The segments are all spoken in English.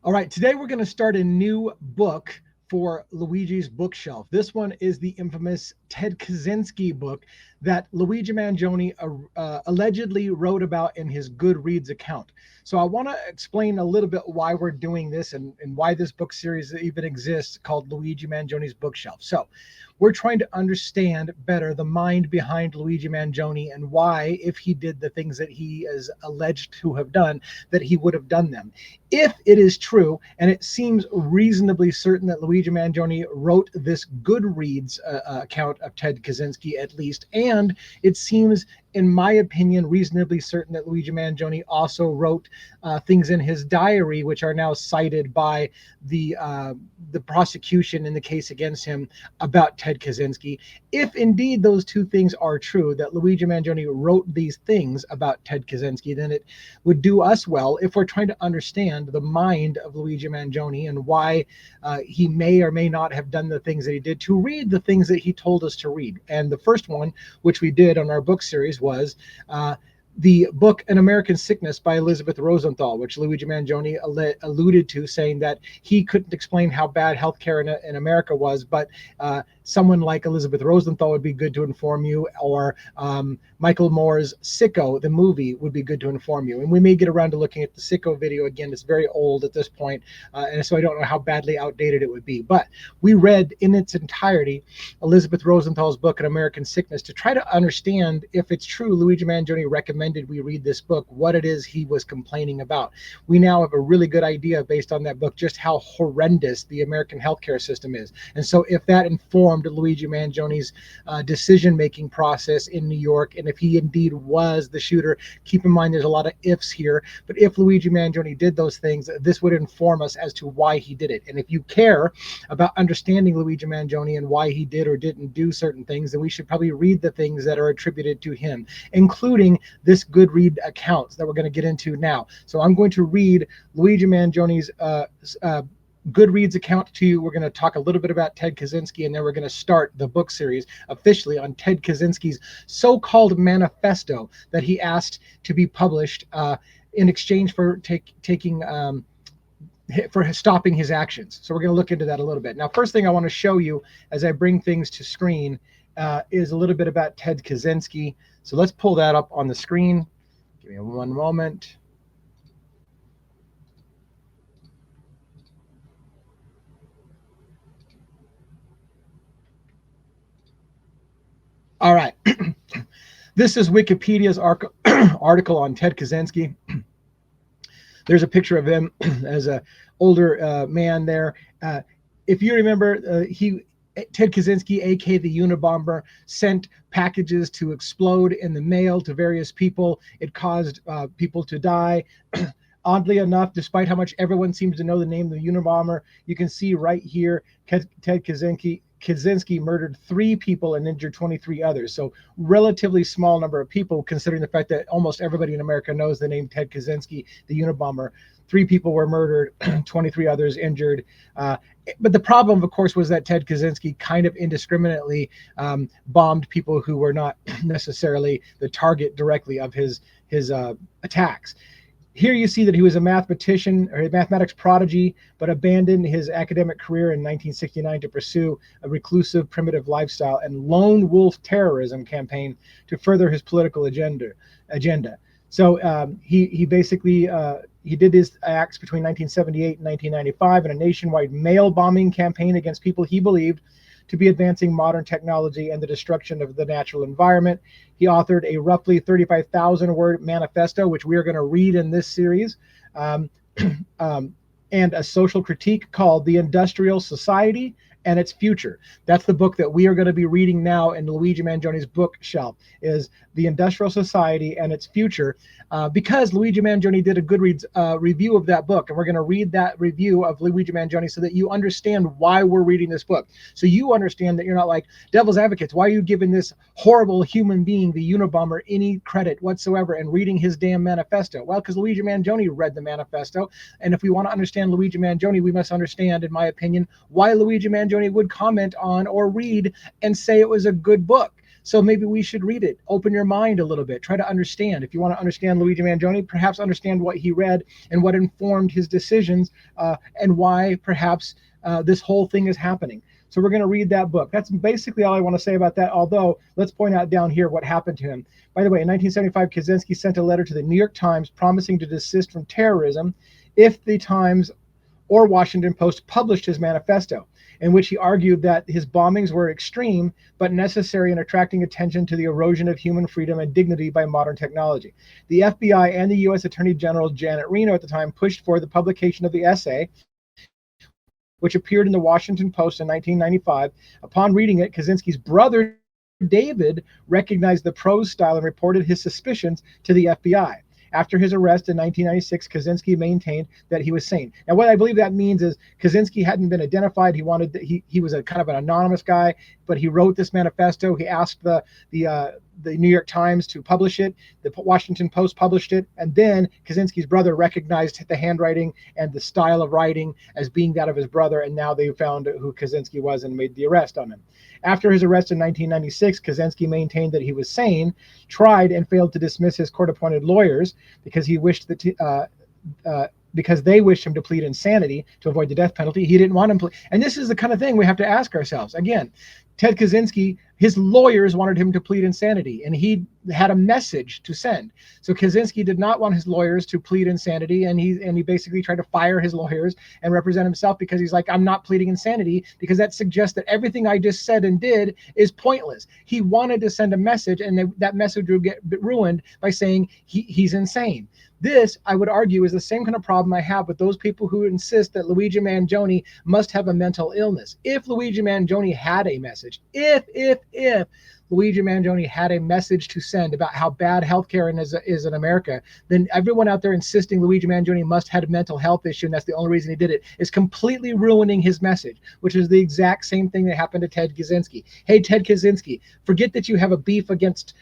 All right, today we're going to start a new book for Luigi's bookshelf. This one is the infamous Ted Kaczynski book that Luigi Mangione allegedly wrote about in his Goodreads account. So I want to explain a little bit why we're doing this and why this book series even exists called Luigi Mangione's Bookshelf. So we're trying to understand better the mind behind Luigi Mangione and why, if he did the things that he is alleged to have done, that he would have done them. If it is true, and it seems reasonably certain that Luigi Mangione wrote this Goodreads account of Ted Kaczynski at least, and it seems, in my opinion, reasonably certain that Luigi Mangione also wrote things in his diary, which are now cited by the prosecution in the case against him about Ted Kaczynski. If indeed those two things are true, that Luigi Mangione wrote these things about Ted Kaczynski, then it would do us well, if we're trying to understand the mind of Luigi Mangione and why he may or may not have done the things that he did, to read the things that he told us to read. And the first one, which we did on our book series, was the book An American Sickness by Elizabeth Rosenthal, which Luigi Mangione alluded to, saying that he couldn't explain how bad healthcare in America was, but someone like Elizabeth Rosenthal would be good to inform you, or Michael Moore's Sicko, the movie, would be good to inform you. And we may get around to looking at the Sicko video again. It's very old at this point, and so I don't know how badly outdated it would be. But we read in its entirety Elizabeth Rosenthal's book An American Sickness to try to understand if it's true Luigi Mangione recommended we read this book, what it is he was complaining about. We now have a really good idea based on that book just how horrendous the American healthcare system is. And so if that informed Luigi Mangione's decision-making process in New York, and if he indeed was the shooter, keep in mind there's a lot of ifs here, but if Luigi Mangione did those things, this would inform us as to why he did it. And if you care about understanding Luigi Mangione and why he did or didn't do certain things, then we should probably read the things that are attributed to him, including this Goodreads account that we're going to get into now. So I'm going to read Luigi Mangione's Goodreads account to you. We're going to talk a little bit about Ted Kaczynski, and then we're going to start the book series officially on Ted Kaczynski's so-called manifesto that he asked to be published in exchange for for stopping his actions. So we're going to look into that a little bit. Now, first thing I want to show you as I bring things to screen is a little bit about Ted Kaczynski. So let's pull that up on the screen. Give me one moment. All right. This is Wikipedia's article on Ted Kaczynski. There's a picture of him as an older man there. If you remember, Ted Kaczynski, aka the Unabomber, sent packages to explode in the mail to various people. It caused people to die. Oddly enough, despite how much everyone seems to know the name of the Unabomber, you can see right here, Ted Kaczynski murdered 3 people and injured 23 others. So relatively small number of people, considering the fact that almost everybody in America knows the name Ted Kaczynski, the Unabomber. 3 people were murdered, 23 others injured. But the problem, of course, was that Ted Kaczynski kind of indiscriminately bombed people who were not necessarily the target directly of his attacks. Here you see that he was a mathematician or a mathematics prodigy, but abandoned his academic career in 1969 to pursue a reclusive, primitive lifestyle and lone wolf terrorism campaign to further his political agenda. So he basically he did his acts between 1978 and 1995 in a nationwide mail bombing campaign against people he believed to be advancing modern technology and the destruction of the natural environment. He authored a roughly 35,000-word manifesto, which we are going to read in this series, and a social critique called The Industrial Society and Its Future. That's the book that we are going to be reading now in Luigi Mangione's bookshelf, is The Industrial Society and Its Future, because Luigi Mangione did a Goodreads review of that book, and we're going to read that review of Luigi Mangione so that you understand why we're reading this book. So you understand that you're not like devil's advocates. Why are you giving this horrible human being, the Unabomber, any credit whatsoever and reading his damn manifesto? Well, because Luigi Mangione read the manifesto, and if we want to understand Luigi Mangione, we must understand, in my opinion, why Luigi Mangione would comment on or read and say it was a good book. So maybe we should read it. Open your mind a little bit. Try to understand. If you want to understand Luigi Mangione, perhaps understand what he read and what informed his decisions, and why perhaps this whole thing is happening. So we're going to read that book. That's basically all I want to say about that. Although, let's point out down here what happened to him. By the way, in 1975, Kaczynski sent a letter to the New York Times promising to desist from terrorism if the Times or Washington Post published his manifesto, in which he argued that his bombings were extreme but necessary in attracting attention to the erosion of human freedom and dignity by modern technology. The FBI and the U.S. Attorney General Janet Reno at the time pushed for the publication of the essay, which appeared in the Washington Post in 1995. Upon reading it, Kaczynski's brother David recognized the prose style and reported his suspicions to the FBI. After his arrest in 1996, Kaczynski maintained that he was sane. Now, what I believe that means is Kaczynski hadn't been identified. He was a kind of an anonymous guy, but he wrote this manifesto. He asked the New York Times to publish it. The Washington Post published it, and then Kaczynski's brother recognized the handwriting and the style of writing as being that of his brother, and now they found who Kaczynski was and made the arrest on him. After his arrest in 1996, Kaczynski maintained that he was sane, tried and failed to dismiss his court-appointed lawyers because he wished that because they wished him to plead insanity to avoid the death penalty. He didn't want him to. And this is the kind of thing we have to ask ourselves. Again, Ted Kaczynski, his lawyers wanted him to plead insanity, and he had a message to send. So Kaczynski did not want his lawyers to plead insanity, and he basically tried to fire his lawyers and represent himself, because he's like, I'm not pleading insanity because that suggests that everything I just said and did is pointless. He wanted to send a message, and that message would get ruined by saying he's insane. This, I would argue, is the same kind of problem I have with those people who insist that Luigi Mangione must have a mental illness. If Luigi Mangione had a message, if Luigi Mangione had a message to send about how bad healthcare is in America, then everyone out there insisting Luigi Mangione must have a mental health issue and that's the only reason he did it is completely ruining his message, which is the exact same thing that happened to Ted Kaczynski. Hey, Ted Kaczynski, forget that you have a beef against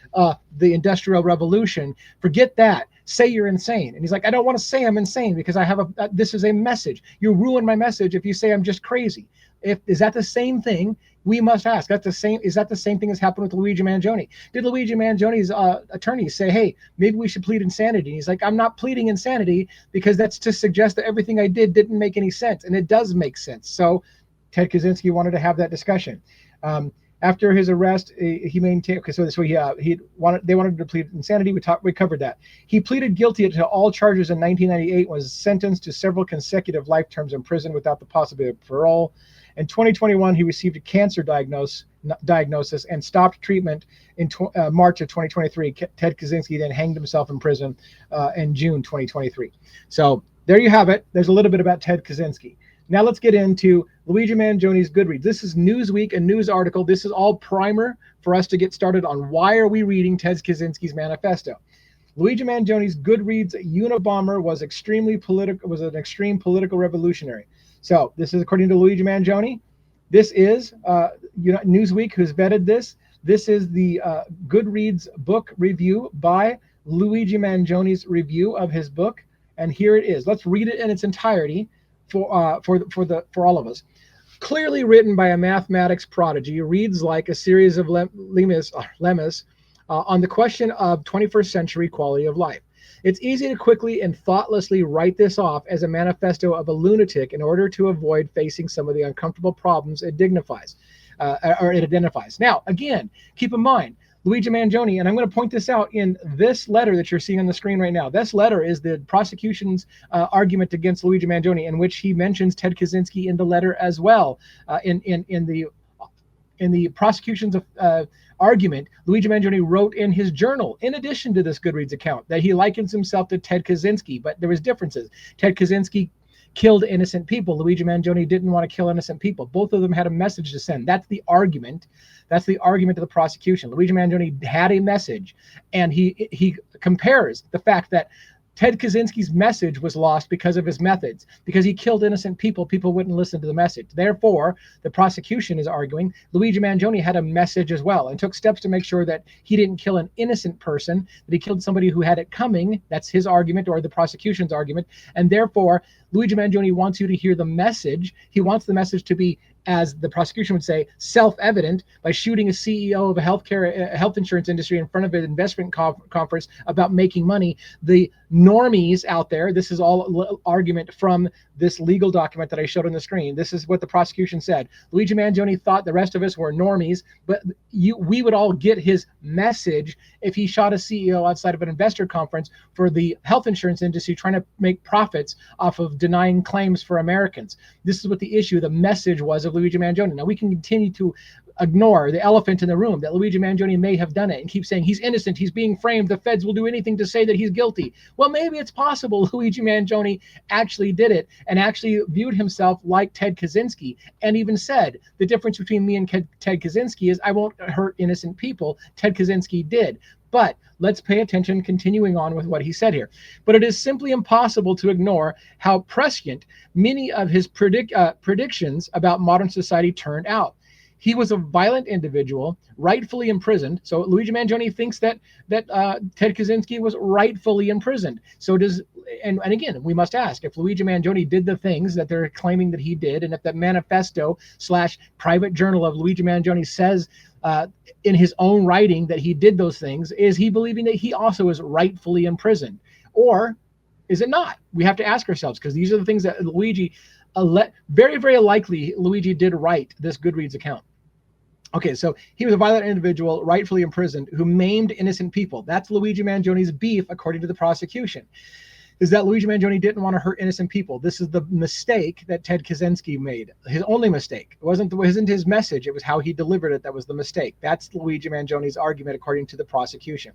the Industrial Revolution. Forget that. Say you're insane. And he's like, I don't want to say I'm insane because I have this is a message. You ruin my message if you say I'm just crazy. Is that the same thing? We must ask. Is that the same thing as happened with Luigi Mangione? Did Luigi Mangione's attorneys say, hey, maybe we should plead insanity? And he's like, I'm not pleading insanity because that's to suggest that everything I did didn't make any sense. And it does make sense. So Ted Kaczynski wanted to have that discussion. After his arrest, he maintained. Okay, so they wanted him to plead insanity. We covered that. He pleaded guilty to all charges in 1998. Was sentenced to several consecutive life terms in prison without the possibility of parole. In 2021, he received a cancer diagnosis and stopped treatment in March of 2023. Ted Kaczynski then hanged himself in prison in June 2023. So there you have it. There's a little bit about Ted Kaczynski. Now let's get into Luigi Mangione's Goodreads. This is Newsweek, a news article. This is all primer for us to get started on why are we reading Ted Kaczynski's manifesto. Luigi Mangione's Goodreads Unabomber was an extreme political revolutionary. So this is according to Luigi Mangione. This is Newsweek, who's vetted this. This is the Goodreads book review by Luigi Mangione's review of his book, and here it is. Let's read it in its entirety for all of us. Clearly written by a mathematics prodigy, reads like a series of lemmas on the question of 21st century quality of life. It's easy to quickly and thoughtlessly write this off as a manifesto of a lunatic in order to avoid facing some of the uncomfortable problems it identifies. Now, again, keep in mind, Luigi Mangione, and I'm going to point this out in this letter that you're seeing on the screen right now. This letter is the prosecution's argument against Luigi Mangione, in which he mentions Ted Kaczynski in the letter as well. In the prosecution's argument, Luigi Mangione wrote in his journal, in addition to this Goodreads account, that he likens himself to Ted Kaczynski, but there was differences. Ted Kaczynski killed innocent people. Luigi Mangione didn't want to kill innocent people. Both of them had a message to send. That's the argument. That's the argument of the prosecution. Luigi Mangione had a message, and he compares the fact that Ted Kaczynski's message was lost because of his methods. Because he killed innocent people, people wouldn't listen to the message. Therefore, the prosecution is arguing Luigi Mangione had a message as well and took steps to make sure that he didn't kill an innocent person, that he killed somebody who had it coming. That's his argument, or the prosecution's argument. And therefore, Luigi Mangione wants you to hear the message. He wants the message to be as the prosecution would say, self-evident by shooting a CEO of a health insurance industry in front of an investment conference about making money. The normies out there, this is all argument from this legal document that I showed on the screen. This is what the prosecution said. Luigi Mangione thought the rest of us were normies, but we would all get his message if he shot a CEO outside of an investor conference for the health insurance industry trying to make profits off of denying claims for Americans. This is what the issue, the message was of Luigi Mangione. Now we can continue to ignore the elephant in the room, that Luigi Mangione may have done it, and keep saying he's innocent, he's being framed, the feds will do anything to say that he's guilty. Well, maybe it's possible Luigi Mangione actually did it and actually viewed himself like Ted Kaczynski, and even said, the difference between me and Ted Kaczynski is I won't hurt innocent people. Ted Kaczynski did. But let's pay attention, continuing on with what he said here. But it is simply impossible to ignore how prescient many of his predictions about modern society turned out. He was a violent individual, rightfully imprisoned. So Luigi Mangione thinks that Ted Kaczynski was rightfully imprisoned. So does, and again, we must ask, if Luigi Mangione did the things that they're claiming that he did, and if that manifesto / private journal of Luigi Mangione says in his own writing that he did those things, is he believing that he also is rightfully imprisoned? Or is it not? We have to ask ourselves, because these are the things that Luigi, very, very likely Luigi did write this Goodreads account. Okay, so he was a violent individual, rightfully imprisoned, who maimed innocent people. That's Luigi Mangione's beef, according to the prosecution, is that Luigi Mangione didn't want to hurt innocent people. This is the mistake that Ted Kaczynski made. His only mistake. It wasn't his message, it was how he delivered it that was the mistake. That's Luigi Mangione's argument, according to the prosecution.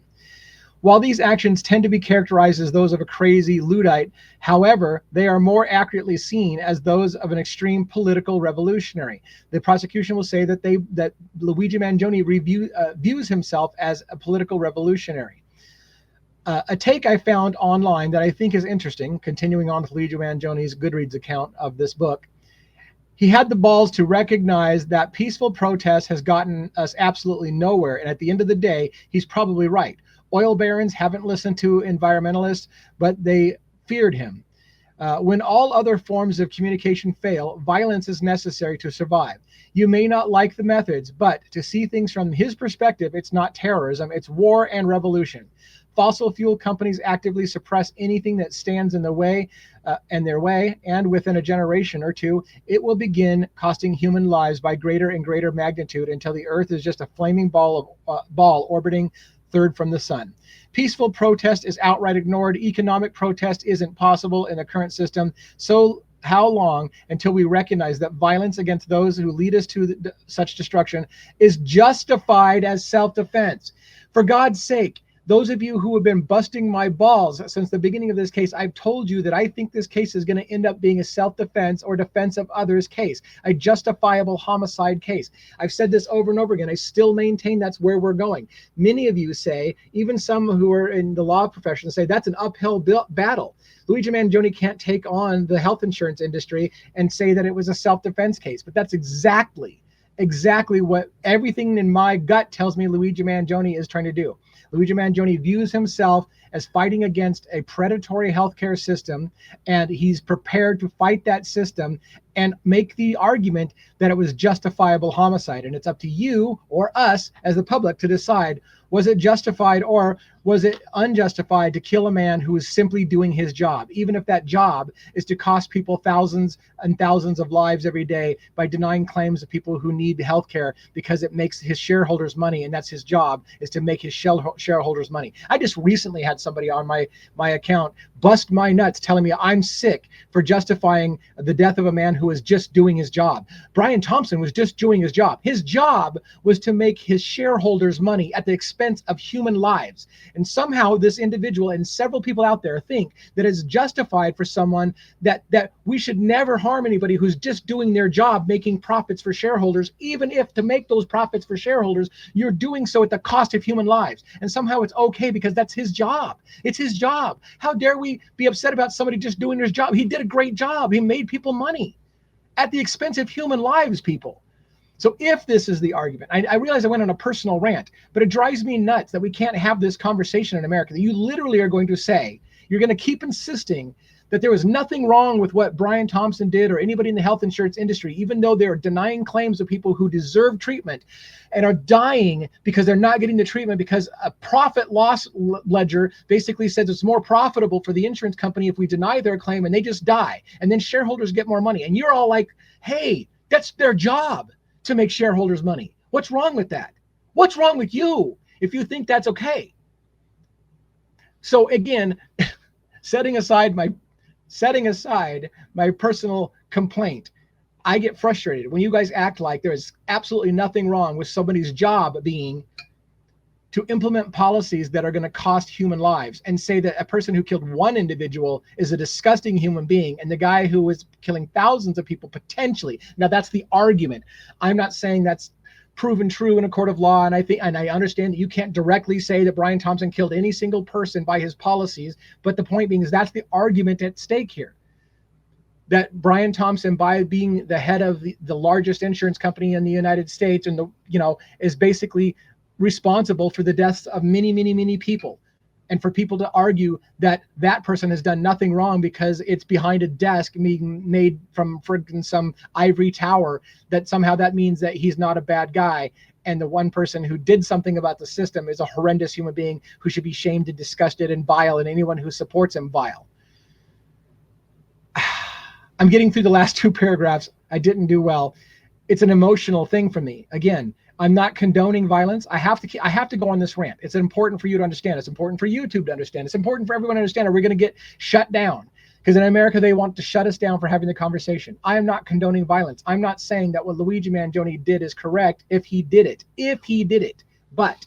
While these actions tend to be characterized as those of a crazy Luddite, however, they are more accurately seen as those of an extreme political revolutionary. The prosecution will say that Luigi Mangione views himself as a political revolutionary. A take I found online that I think is interesting, continuing on with Luigi Mangione's Goodreads account of this book, he had the balls to recognize that peaceful protest has gotten us absolutely nowhere, and at the end of the day, he's probably right. Oil barons haven't listened to environmentalists, but they feared him. When all other forms of communication fail, violence is necessary to survive. You may not like the methods, but to see things from his perspective, it's not terrorism, it's war and revolution. Fossil fuel companies actively suppress anything that stands in the way, and within a generation or two, it will begin costing human lives by greater and greater magnitude until the Earth is just a flaming ball orbiting third from the sun. Peaceful protest is outright ignored. Economic protest isn't possible in the current system. So how long until we recognize that violence against those who lead us to such destruction is justified as self-defense? For God's sake, those of you who have been busting my balls since the beginning of this case, I've told you that I think this case is going to end up being a self-defense or defense of others case, a justifiable homicide case. I've said this over and over again. I still maintain that's where we're going. Many of you say, even some who are in the law profession say, that's an uphill battle. Luigi Mangione can't take on the health insurance industry and say that it was a self-defense case, but that's exactly what everything in my gut tells me Luigi Mangione is trying to do. Luigi Mangione views himself as fighting against a predatory healthcare system, and he's prepared to fight that system and make the argument that it was justifiable homicide. And it's up to you or us as the public to decide, was it justified or was it unjustified to kill a man who is simply doing his job, even if that job is to cost people thousands and thousands of lives every day by denying claims of people who need health care because it makes his shareholders money, and that's his job, is to make his shareholders money. I just recently had somebody on my account bust my nuts telling me I'm sick for justifying the death of a man who was just doing his job. Brian Thompson was just doing his job. His job was to make his shareholders money at the expense of human lives. And somehow this individual and several people out there think that it's justified for someone that we should never harm anybody who's just doing their job, making profits for shareholders, even if to make those profits for shareholders, you're doing so at the cost of human lives. And somehow it's okay because that's his job. It's his job. How dare we be upset about somebody just doing his job? He did a great job. He made people money at the expense of human lives, people. So if this is the argument, I realize I went on a personal rant, but it drives me nuts that we can't have this conversation in America, that you literally are going to say, you're going to keep insisting that there was nothing wrong with what Brian Thompson did or anybody in the health insurance industry, even though they're denying claims of people who deserve treatment and are dying because they're not getting the treatment because a profit loss ledger basically says it's more profitable for the insurance company if we deny their claim and they just die. And then shareholders get more money. And you're all like, hey, that's their job to make shareholders money. What's wrong with that? What's wrong with you if you think that's okay? So again, setting aside my personal complaint, I get frustrated when you guys act like there's absolutely nothing wrong with somebody's job being to implement policies that are going to cost human lives, and say that a person who killed one individual is a disgusting human being, and the guy who is killing thousands of people potentially. Now that's the argument. I'm not saying that's proven true in a court of law, and I understand that you can't directly say that Brian Thompson killed any single person by his policies, but the point being is that's the argument at stake here. That Brian Thompson, by being the head of the largest insurance company in the United States, and is basically responsible for the deaths of many, many, many people. And for people to argue that that person has done nothing wrong because it's behind a desk being made from friggin' some ivory tower, that somehow that means that he's not a bad guy. And the one person who did something about the system is a horrendous human being who should be shamed and disgusted and vile, and anyone who supports him vile. I'm getting through the last two paragraphs. I didn't do well. It's an emotional thing for me. Again, I'm not condoning violence. I have to go on this rant. It's important for you to understand. It's important for YouTube to understand. It's important for everyone to understand, or we're going to get shut down. Because in America, they want to shut us down for having the conversation. I am not condoning violence. I'm not saying that what Luigi Mangione did is correct if he did it. But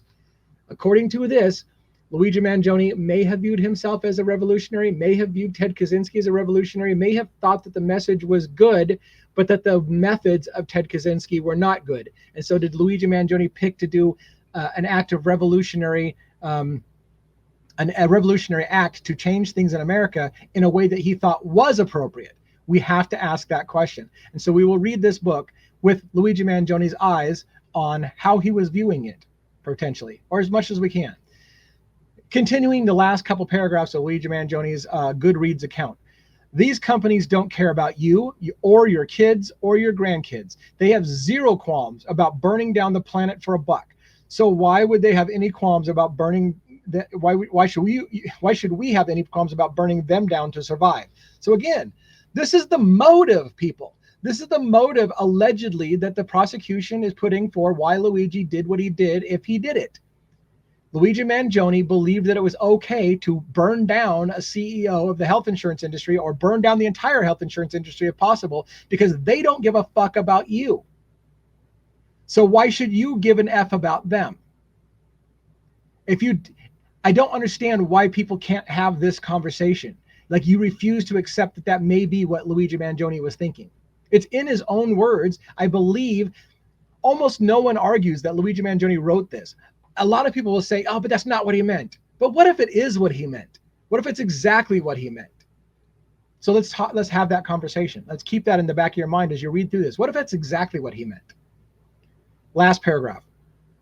according to this, Luigi Mangione may have viewed himself as a revolutionary, may have viewed Ted Kaczynski as a revolutionary, may have thought that the message was good, but that the methods of Ted Kaczynski were not good. And so did Luigi Mangione pick to do an act of revolutionary, a revolutionary act to change things in America in a way that he thought was appropriate? We have to ask that question. And so we will read this book with Luigi Mangione's eyes on how he was viewing it, potentially, or as much as we can. Continuing the last couple paragraphs of Luigi Mangione's Goodreads account. These companies don't care about you or your kids or your grandkids. They have zero qualms about burning down the planet for a buck. So why would they have any qualms about burning? Why should we have any qualms about burning them down to survive? So again, this is the motive, people. This is the motive allegedly that the prosecution is putting for why Luigi did what he did if he did it. Luigi Mangione believed that it was okay to burn down a CEO of the health insurance industry, or burn down the entire health insurance industry if possible, because they don't give a fuck about you. So why should you give an F about them? I don't understand why people can't have this conversation. Like, you refuse to accept that that may be what Luigi Mangione was thinking. It's in his own words. I believe almost no one argues that Luigi Mangione wrote this. A lot of people will say, oh, but that's not what he meant. But what if it is what he meant? What if it's exactly what he meant? So let's have that conversation. Let's keep that in the back of your mind as you read through this. What if that's exactly what he meant? Last paragraph.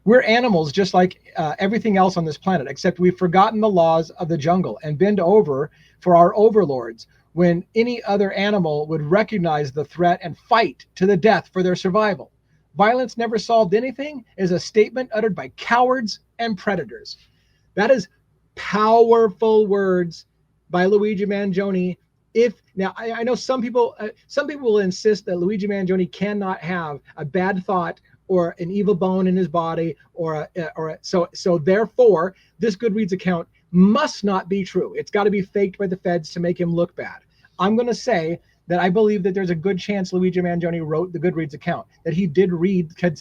We're animals just like everything else on this planet, except we've forgotten the laws of the jungle and bend over for our overlords when any other animal would recognize the threat and fight to the death for their survival. Violence never solved anything is a statement uttered by cowards and predators. That is powerful words by Luigi Mangione. Now I know some people will insist that Luigi Mangione cannot have a bad thought or an evil bone in his body, so therefore this Goodreads account must not be true. It's got to be faked by the feds to make him look bad. I'm going to say that I believe that there's a good chance Luigi Mangione wrote the Goodreads account, that he did read Ted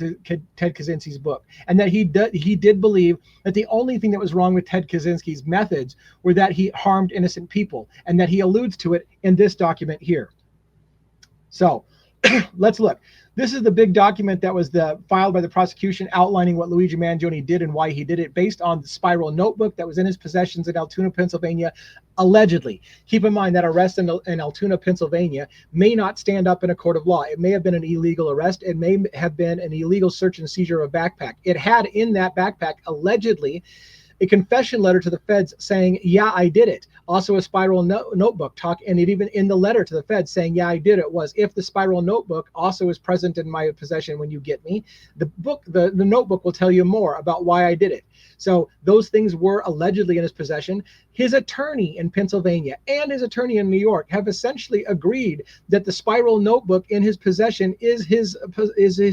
Kaczynski's book, and that he did believe that the only thing that was wrong with Ted Kaczynski's methods were that he harmed innocent people, and that he alludes to it in this document here. So let's look. This is the big document that was filed by the prosecution outlining what Luigi Mangione did and why he did it, based on the spiral notebook that was in his possessions in Altoona, Pennsylvania, allegedly. Keep in mind that arrest in Altoona, Pennsylvania may not stand up in a court of law. It may have been an illegal arrest. It may have been an illegal search and seizure of a backpack. It had in that backpack, allegedly, a confession letter to the feds saying, yeah, I did it. Also a spiral notebook and it even in the letter to the feds saying, yeah, I did it, was, if the spiral notebook also is present in my possession when you get me, the notebook will tell you more about why I did it. So those things were allegedly in his possession. His attorney in Pennsylvania and his attorney in New York have essentially agreed that the spiral notebook in his possession is his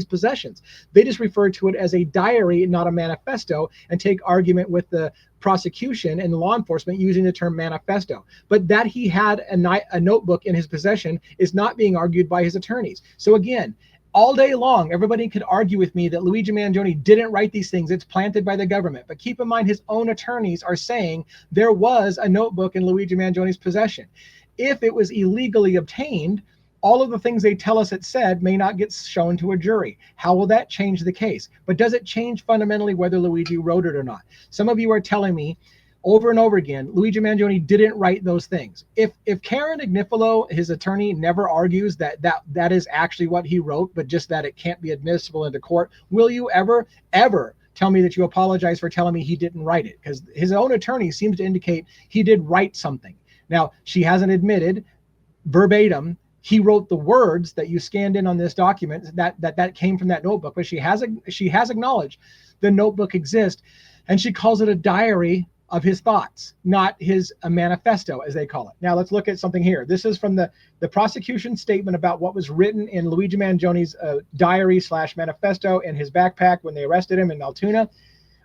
possessions. They just refer to it as a diary, not a manifesto, and take argument with the prosecution and law enforcement using the term manifesto. But that he had a notebook in his possession is not being argued by his attorneys. So again, all day long, everybody could argue with me that Luigi Mangione didn't write these things. It's planted by the government. But keep in mind, his own attorneys are saying there was a notebook in Luigi Mangione's possession. If it was illegally obtained, all of the things they tell us it said may not get shown to a jury. How will that change the case? But does it change fundamentally whether Luigi wrote it or not? Some of you are telling me over and over again, Luigi Mangione didn't write those things. If Karen Agnifilo, his attorney, never argues that is actually what he wrote, but just that it can't be admissible into court, will you ever tell me that you apologize for telling me he didn't write it? Because his own attorney seems to indicate he did write something. Now, she hasn't admitted verbatim he wrote the words that you scanned in on this document that came from that notebook, but she has acknowledged the notebook exists, and she calls it a diary of his thoughts, not a manifesto, as they call it. Now let's look at something here. This is from the prosecution statement about what was written in Luigi Mangione's diary / manifesto in his backpack when they arrested him in Altoona.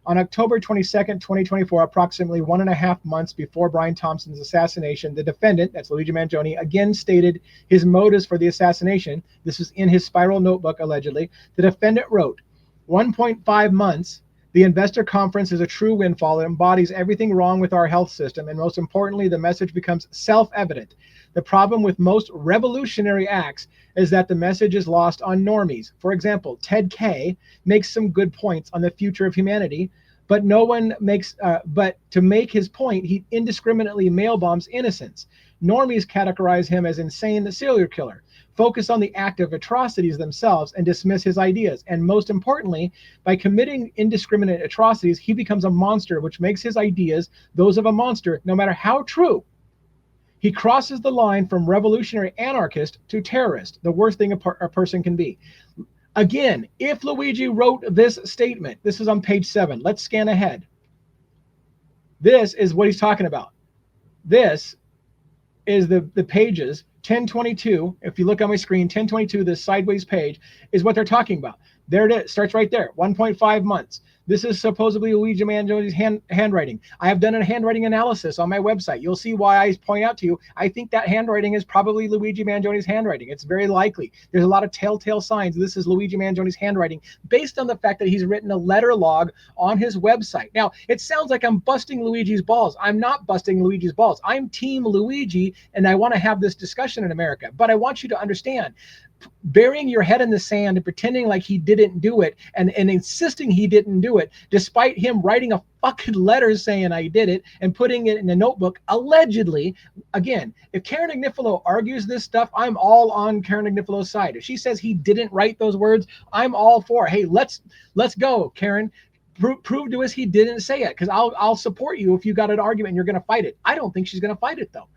On October 22nd, 2024, approximately 1.5 months before Brian Thompson's assassination, the defendant, that's Luigi Mangione, again stated his motives for the assassination. This is in his spiral notebook, allegedly. The defendant wrote, 1.5 months, the investor conference is a true windfall. It embodies everything wrong with our health system, and most importantly, the message becomes self-evident. The problem with most revolutionary acts is that the message is lost on normies. For example, Ted K makes some good points on the future of humanity, but but to make his point, he indiscriminately mail bombs innocents. Normies categorize him as insane serial killer, focus on the act of atrocities themselves, and dismiss his ideas. And most importantly, by committing indiscriminate atrocities, he becomes a monster, which makes his ideas those of a monster, no matter how true. He crosses the line from revolutionary anarchist to terrorist, the worst thing a person can be. Again, if Luigi wrote this statement, this is on page 7. Let's scan ahead. This is what he's talking about. This is the pages 1022. If you look on my screen, 1022, this sideways page is what they're talking about. There it is, starts right there, 1.5 months. This is supposedly Luigi Mangione's handwriting. I have done a handwriting analysis on my website. You'll see why I point out to you, I think that handwriting is probably Luigi Mangione's handwriting. It's very likely. There's a lot of telltale signs this is Luigi Mangione's handwriting based on the fact that he's written a letter log on his website. Now, it sounds like I'm busting Luigi's balls. I'm not busting Luigi's balls. I'm Team Luigi, and I want to have this discussion in America. But I want you to understand, burying your head in the sand and pretending like he didn't do it and insisting he didn't do it, despite him writing a fucking letter saying I did it and putting it in a notebook, allegedly. Again, if Karen Agnifilo argues this stuff, I'm all on Karen Agnifilo's side. If she says he didn't write those words, I'm all for it. Hey, let's go, Karen. Prove to us he didn't say it, because I'll support you if you got an argument and you're going to fight it. I don't think she's going to fight it, though.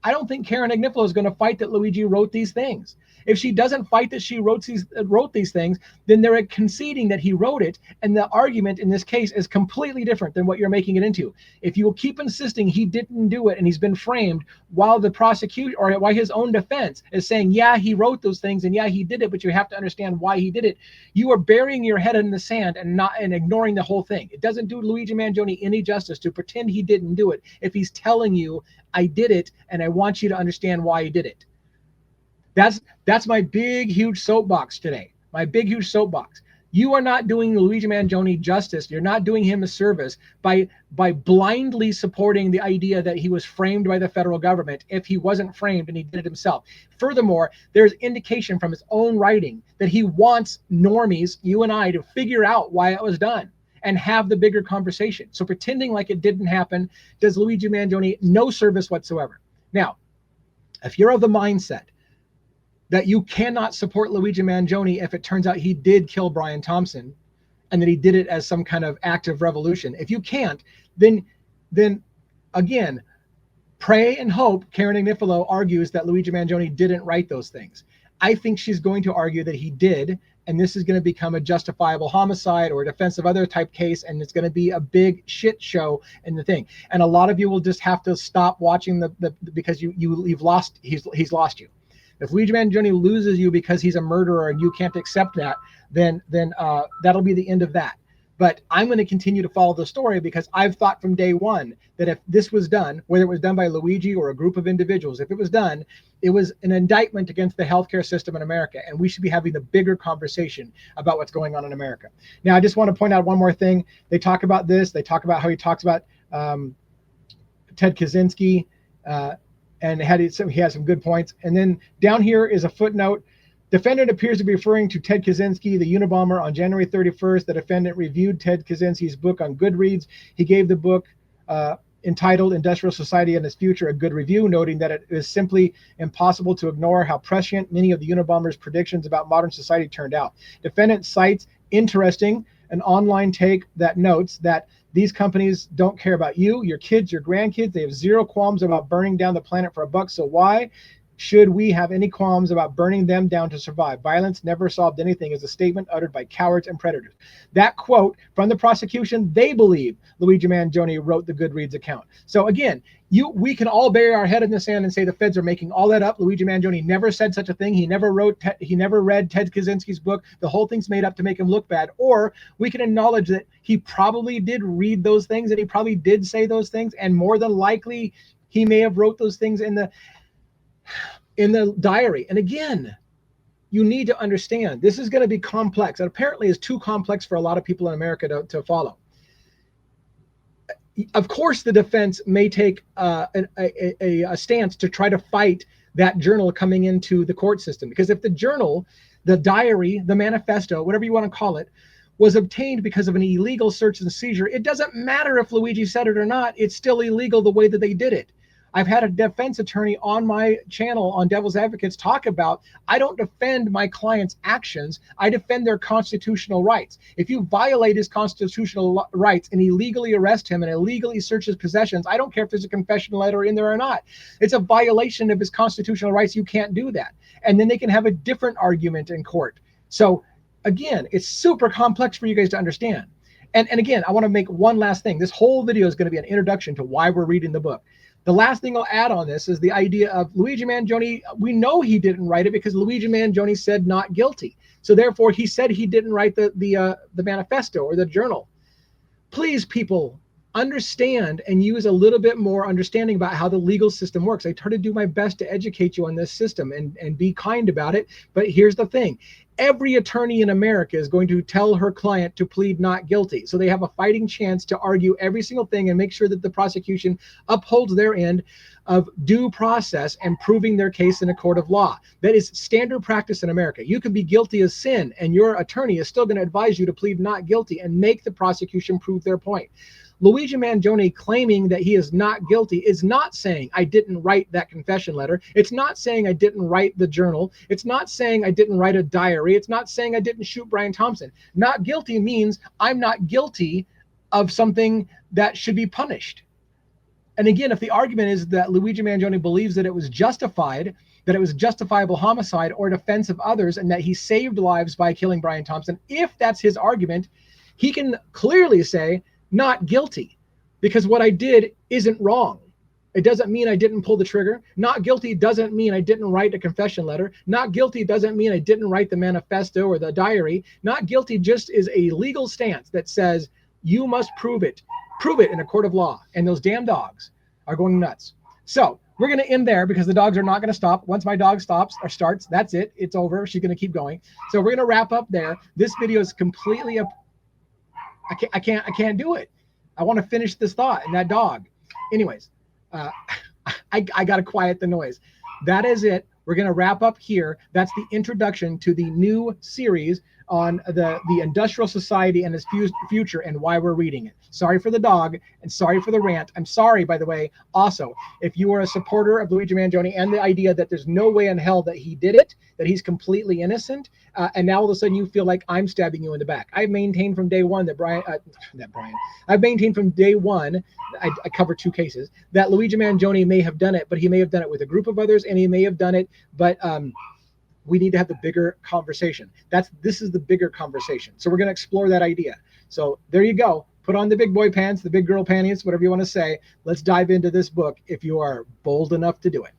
I don't think Karen Agnifilo is going to fight that Luigi wrote these things. If she doesn't fight that she wrote these things, then they're conceding that he wrote it, and the argument in this case is completely different than what you're making it into. If you will keep insisting he didn't do it and he's been framed, while the prosecution or why his own defense is saying, yeah, he wrote those things and yeah, he did it, but you have to understand why he did it, you are burying your head in the sand and ignoring the whole thing. It doesn't do Luigi Mangione any justice to pretend he didn't do it if he's telling you, I did it, and I want you to understand why he did it. That's my big, huge soapbox today. My big, huge soapbox. You are not doing Luigi Mangione justice. You're not doing him a service by blindly supporting the idea that he was framed by the federal government if he wasn't framed and he did it himself. Furthermore, there's indication from his own writing that he wants normies, you and I, to figure out why it was done and have the bigger conversation. So pretending like it didn't happen does Luigi Mangione no service whatsoever. Now, if you're of the mindset that you cannot support Luigi Mangione if it turns out he did kill Brian Thompson, and that he did it as some kind of act of revolution. If you can't, then again, pray and hope Karen Agnifilo argues that Luigi Mangione didn't write those things. I think she's going to argue that he did, and this is going to become a justifiable homicide or a defense of other type case, and it's going to be a big shit show in the thing. And a lot of you will just have to stop watching because you've lost, he's lost you. If Luigi Mangione loses you because he's a murderer and you can't accept that, then that'll be the end of that. But I'm going to continue to follow the story because I've thought from day one that if this was done, whether it was done by Luigi or a group of individuals, if it was done, it was an indictment against the healthcare system in America. And we should be having the bigger conversation about what's going on in America. Now, I just want to point out one more thing. They talk about this. They talk about how he talks about Ted Kaczynski and he has some good points. And then down here is a footnote. Defendant appears to be referring to Ted Kaczynski, the Unabomber. On January 31st, the defendant reviewed Ted Kaczynski's book on Goodreads. He gave the book entitled Industrial Society and Its Future a good review, noting that it is simply impossible to ignore how prescient many of the Unabomber's predictions about modern society turned out. Defendant cites interesting, an online take that notes that these companies don't care about you, your kids, your grandkids. They have zero qualms about burning down the planet for a buck. So why should we have any qualms about burning them down to survive? Violence never solved anything is a statement uttered by cowards and predators. That quote from the prosecution, they believe Luigi Mangione wrote the Goodreads account. So again, we can all bury our head in the sand and say the feds are making all that up. Luigi Mangione never said such a thing. He never read Ted Kaczynski's book. The whole thing's made up to make him look bad. Or we can acknowledge that he probably did read those things and he probably did say those things. And more than likely, he may have wrote those things in the diary. And again, you need to understand this is going to be complex, and apparently is too complex for a lot of people in America to follow. Of course, the defense may take a stance to try to fight that journal coming into the court system, because if the journal, the diary, the manifesto, whatever you want to call it, was obtained because of an illegal search and seizure, it doesn't matter if Luigi said it or not. It's still illegal the way that they did it. I've had a defense attorney on my channel on Devil's Advocates talk about, I don't defend my client's actions, I defend their constitutional rights. If you violate his constitutional rights and illegally arrest him and illegally search his possessions, I don't care if there's a confession letter in there or not. It's a violation of his constitutional rights. You can't do that. And then they can have a different argument in court. So again, it's super complex for you guys to understand. And again, I want to make one last thing. This whole video is going to be an introduction to why we're reading the book. The last thing I'll add on this is the idea of Luigi Mangione. We know he didn't write it because Luigi Mangione said not guilty. So therefore, he said he didn't write the manifesto or the journal. Please, people, understand and use a little bit more understanding about how the legal system works. I try to do my best to educate you on this system and be kind about it. But here's the thing. Every attorney in America is going to tell her client to plead not guilty. So they have a fighting chance to argue every single thing and make sure that the prosecution upholds their end of due process and proving their case in a court of law. That is standard practice in America. You can be guilty of sin and your attorney is still going to advise you to plead not guilty and make the prosecution prove their point. Luigi Mangione claiming that he is not guilty is not saying I didn't write that confession letter. It's not saying I didn't write the journal. It's not saying I didn't write a diary. It's not saying I didn't shoot Brian Thompson. Not guilty means I'm not guilty of something that should be punished. And again, if the argument is that Luigi Mangione believes that it was justified, that it was justifiable homicide or defense of others, and that he saved lives by killing Brian Thompson, if that's his argument, he can clearly say, not guilty, because what I did isn't wrong. It doesn't mean I didn't pull the trigger. Not guilty doesn't mean I didn't write a confession letter. Not guilty doesn't mean I didn't write the manifesto or the diary. Not guilty just is a legal stance that says you must prove it in a court of law. And those damn dogs are going nuts. So we're going to end there because the dogs are not going to stop. Once my dog stops or starts, that's it. It's over. She's going to keep going. So we're going to wrap up there. This video is completely I can't do it. I want to finish this thought and that dog. Anyways, I got to quiet the noise. That is it. We're going to wrap up here. That's the introduction to the new series on the industrial society and its future and why we're reading it. Sorry for the dog and sorry for the rant. I'm sorry, by the way, also, if you are a supporter of Luigi Mangione and the idea that there's no way in hell that he did it, that he's completely innocent, and now all of a sudden you feel like I'm stabbing you in the back. I've maintained from day one I've maintained from day one, I cover 2 cases, that Luigi Mangione may have done it, but he may have done it with a group of others, and he may have done it, but we need to have the bigger conversation. This is the bigger conversation. So we're going to explore that idea. So there you go. Put on the big boy pants, the big girl panties, whatever you want to say. Let's dive into this book if you are bold enough to do it.